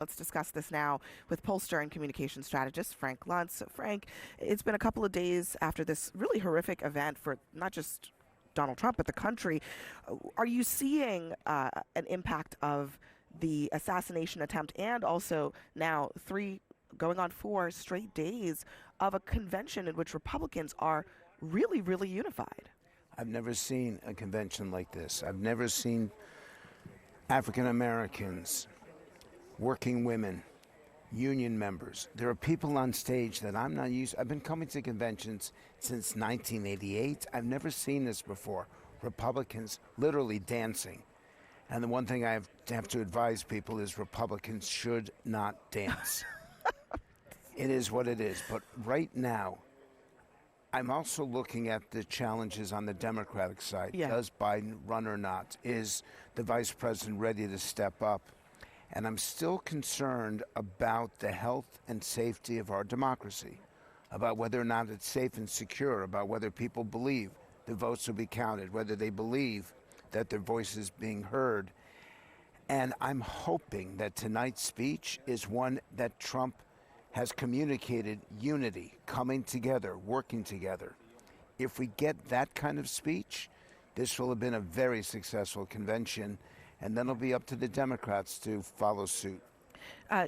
Let's discuss this now with pollster and communication strategist Frank Luntz. So Frank, it's been a couple of days after this really horrific event for not just Donald Trump, but the country. Are you seeing an impact of the assassination attempt and also now going on 4 straight days of a convention in which Republicans are really, really unified? I've never seen a convention like this. I've never seen African Americans, working women, union members. There are people on stage that I'm not used to. I've been coming to conventions since 1988. I've never seen this before. Republicans literally dancing. And the one thing I have to advise people is Republicans should not dance. It is what it is. But right now, I'm also looking at the challenges on the Democratic side. Yeah. Does Biden run or not? Is the vice president ready to step up? And I'm still concerned about the health and safety of our democracy, about whether or not it's safe and secure, about whether people believe the votes will be counted, whether they believe that their voice is being heard. And I'm hoping that tonight's speech is one that Trump has communicated unity, coming together, working together. If we get that kind of speech, this will have been a very successful convention. And then it'll be up to the Democrats to follow suit.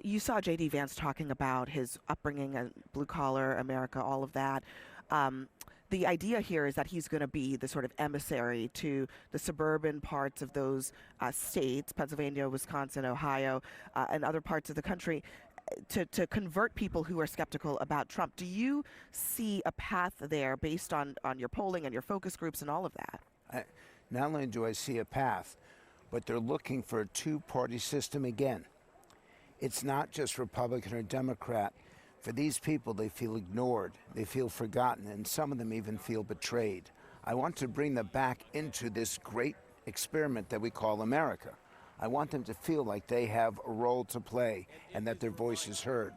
You saw J.D. Vance talking about his upbringing and blue-collar America, all of that. The idea here is that he's going to be the sort of emissary to the suburban parts of those states, Pennsylvania, Wisconsin, Ohio, and other parts of the country, to convert people who are skeptical about Trump. Do you see a path there based on your polling and your focus groups and all of that? Not only do I see a path, but they're looking for a two-party system again. It's not just Republican or Democrat. For these people, they feel ignored, they feel forgotten, and some of them even feel betrayed. I want to bring them back into this great experiment that we call America. I want them to feel like they have a role to play and that their voice is heard.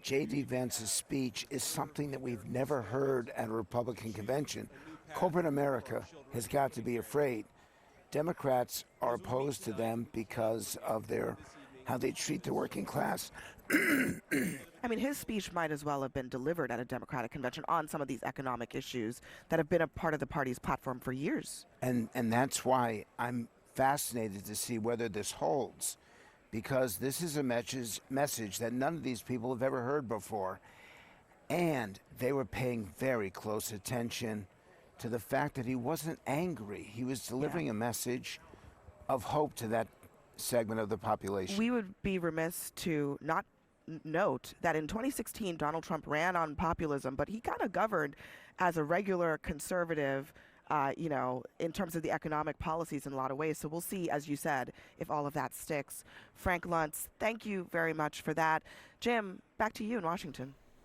J.D. Vance's speech is something that we've never heard at a Republican convention. Corporate America has got to be afraid. Democrats are opposed to them because of how they treat the working class. I mean, his speech might as well have been delivered at a Democratic convention on some of these economic issues that have been a part of the party's platform for years. And that's why I'm fascinated to see whether this holds, because this is a message that none of these people have ever heard before. And they were paying very close attention to the fact that he wasn't angry. He was delivering a message of hope to that segment of the population. We would be remiss to not note that in 2016, Donald Trump ran on populism, but he kind of governed as a regular conservative, in terms of the economic policies in a lot of ways. So we'll see, as you said, if all of that sticks. Frank Luntz, thank you very much for that. Jim, back to you in Washington.